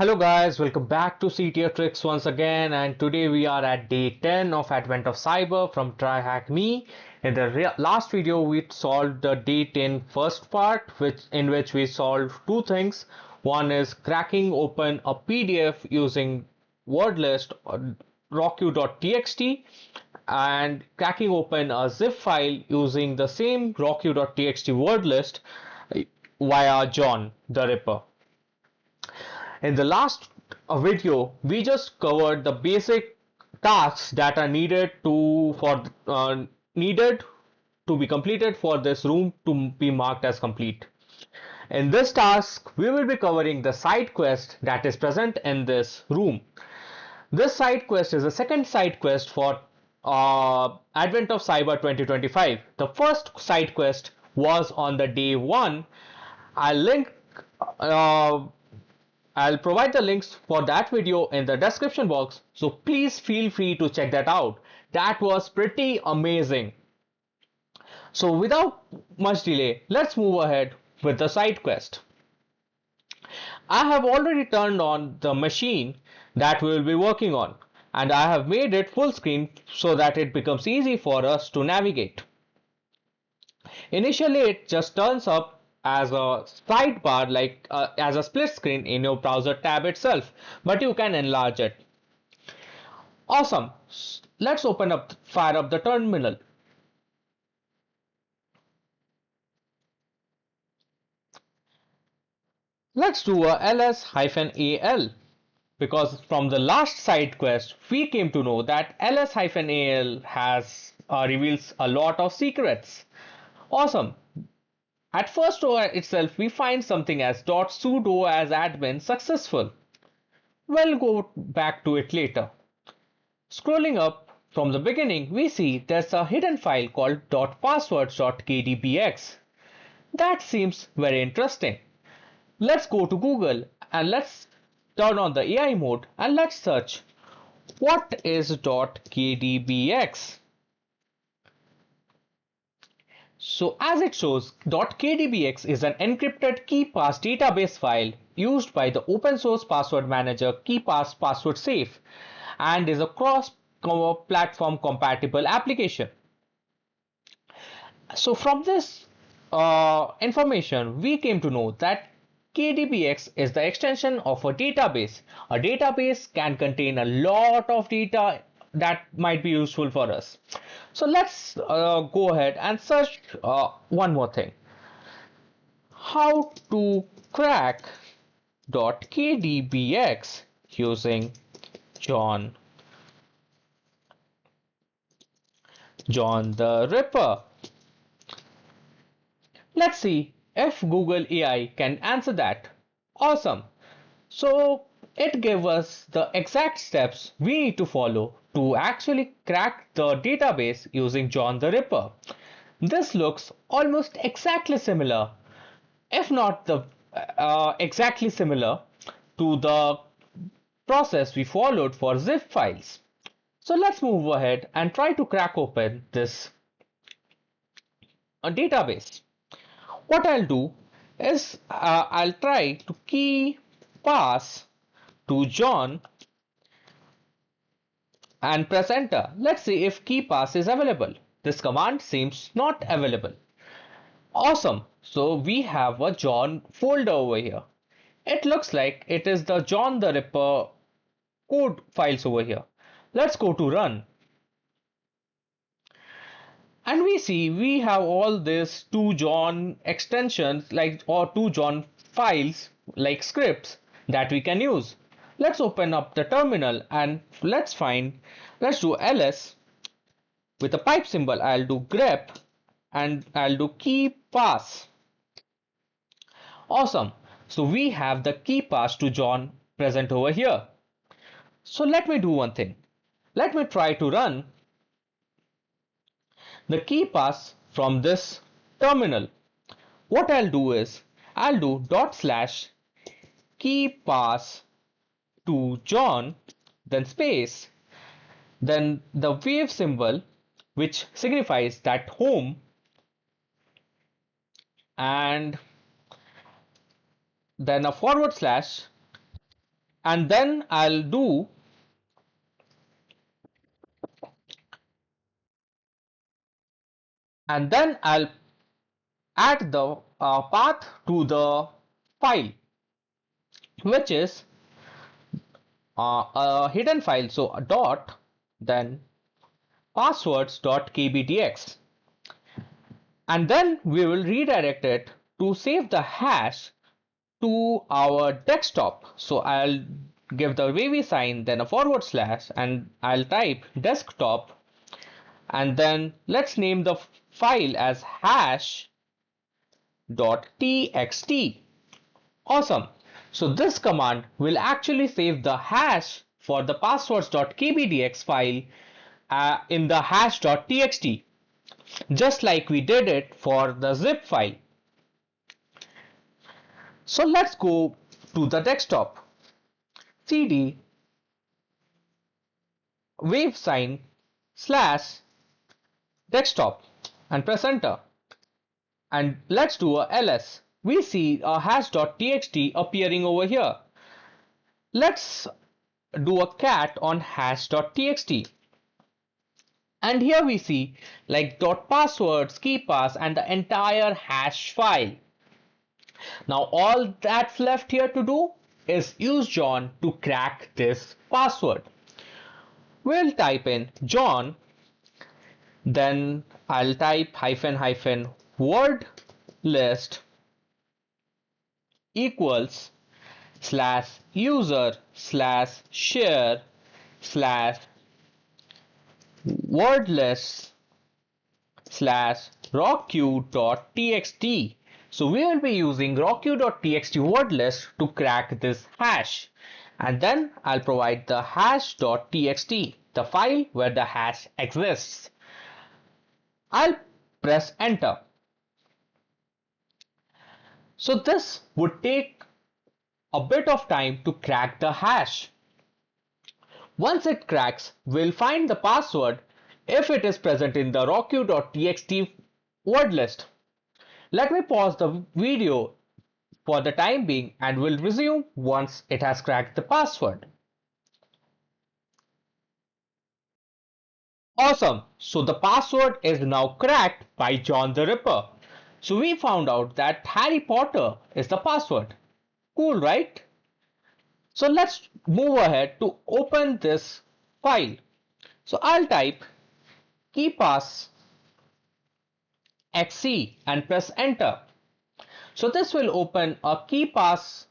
Hello guys, welcome back to CTO Tricks once again, and today we are at day 10 of Advent of Cyber from Tryhackme. In the last video we solved the day 10 first part in which we solved two things. One is cracking open a PDF using word list or rocku.txt and cracking open a zip file using the same rocku.txt word list via John the Ripper. In the last video, we just covered the basic tasks that are needed to be completed for this room to be marked as complete. In this task, we will be covering the side quest that is present in this room. This side quest is the second side quest for Advent of Cyber 2025. The first side quest was on the day 1. I'll link uh, I'll provide the links for that video in the description box, so please feel free to check that out. That was pretty amazing. So without much delay, let's move ahead with the side quest. I have already turned on the machine that we will be working on, and I have made it full screen so that it becomes easy for us to navigate. Initially, it just turns up as a sidebar, like as a split screen in your browser tab itself, but you can enlarge it. Awesome. Let's fire up the terminal. Let's do a ls-al, because from the last side quest we came to know that ls-al has reveals a lot of secrets. Awesome. At first row itself we find something as .sudo as admin successful. We'll go back to it later. Scrolling up from the beginning, we see there's a hidden file called .passwords.kdbx. That seems very interesting. Let's go to Google and let's turn on the AI mode and let's search what is .kdbx. So as it shows, .kdbx is an encrypted KeePass database file used by the open source password manager KeePass Password Safe and is a cross-platform compatible application. So from this information, we came to know that KDBX is the extension of a database. A database can contain a lot of data that might be useful for us. So let's go ahead and search one more thing. How to crack .kdbx using John the Ripper. Let's see if Google AI can answer that. Awesome. So it gave us the exact steps we need to follow to actually crack the database using John the Ripper. This looks almost exactly similar, if not the exactly similar to the process we followed for zip files. So let's move ahead and try to crack open this database. What I'll do is I'll try to key pass to John and press enter. Let's see if key pass is available. This command seems not available. Awesome. So we have a John folder over here. It looks like it is the John the Ripper code files over here. Let's go to run. And we see we have all this 2John extensions or 2John files like scripts that we can use. Let's open up the terminal and let's do ls with a pipe symbol. I'll do grep and I'll do key pass. Awesome. So we have the key pass to John present over here. So let me do one thing. Let me try to run the key pass from this terminal. What I'll do is I'll do /key pass to John, then space, then the wave symbol which signifies that home, and then a /, and then I'll add the path to the file, which is a hidden file. So a dot, then passwords.kbdx, and then we will redirect it to save the hash to our desktop. So I'll give the wavy sign, then a forward slash, and I'll type desktop, and then let's name the file as hash.txt. Awesome. So this command will actually save the hash for the passwords.kbdx file in the hash.txt, just like we did it for the zip file. So let's go to the desktop. cd wave sign slash desktop and press enter. And let's do a ls. We see a hash.txt appearing over here. Let's do a cat on hash.txt. And here we see like .passwords, keypass, and the entire hash file. Now all that's left here to do is use John to crack this password. We'll type in John, then I'll type word list equals /user /share word list /rocku.txt. So we will be using rocku.txt word list to crack this hash, and then I'll provide the hash.txt, the file where the hash exists. I'll press enter. So this would take a bit of time to crack the hash. Once it cracks, we'll find the password if it is present in the rocku.txt word list. Let me pause the video for the time being and we'll resume once it has cracked the password. Awesome, so the password is now cracked by John the Ripper. So we found out that Harry Potter is the password. Cool, right? So let's move ahead to open this file. So I'll type keypass xc and press enter. So this will open a KeyPass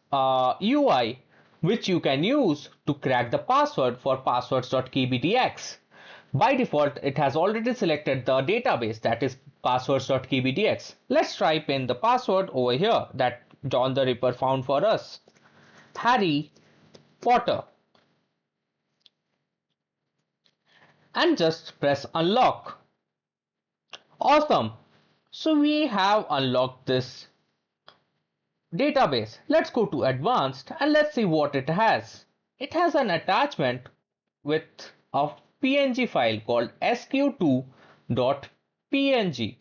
UI which you can use to crack the password for passwords.kbdx. By default, it has already selected the database, that is passwords.kbdx. Let's type in the password over here that John the Ripper found for us. Harry Potter. And just press unlock. Awesome. So we have unlocked this database. Let's go to advanced and let's see what it has. It has an attachment with a PNG file called sq2.png.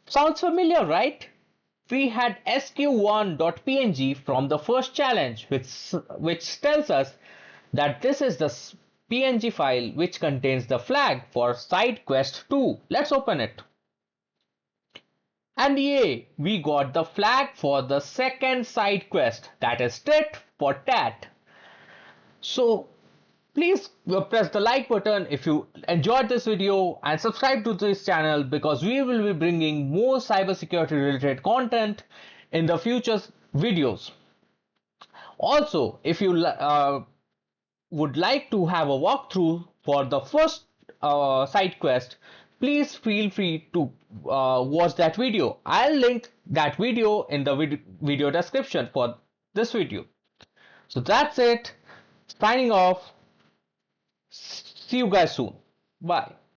Sounds familiar, right? We had sq1.png from the first challenge, which tells us that this is the PNG file which contains the flag for SideQuest 2. Let's open it. And yay, we got the flag for the second side quest, that is tit for tat. So please press the like button if you enjoyed this video and subscribe to this channel because we will be bringing more cybersecurity related content in the future videos. Also, if you would like to have a walkthrough for the first side quest, please feel free to watch that video. I'll link that video in the video description for this video. So that's it. Signing off. See you guys soon. Bye.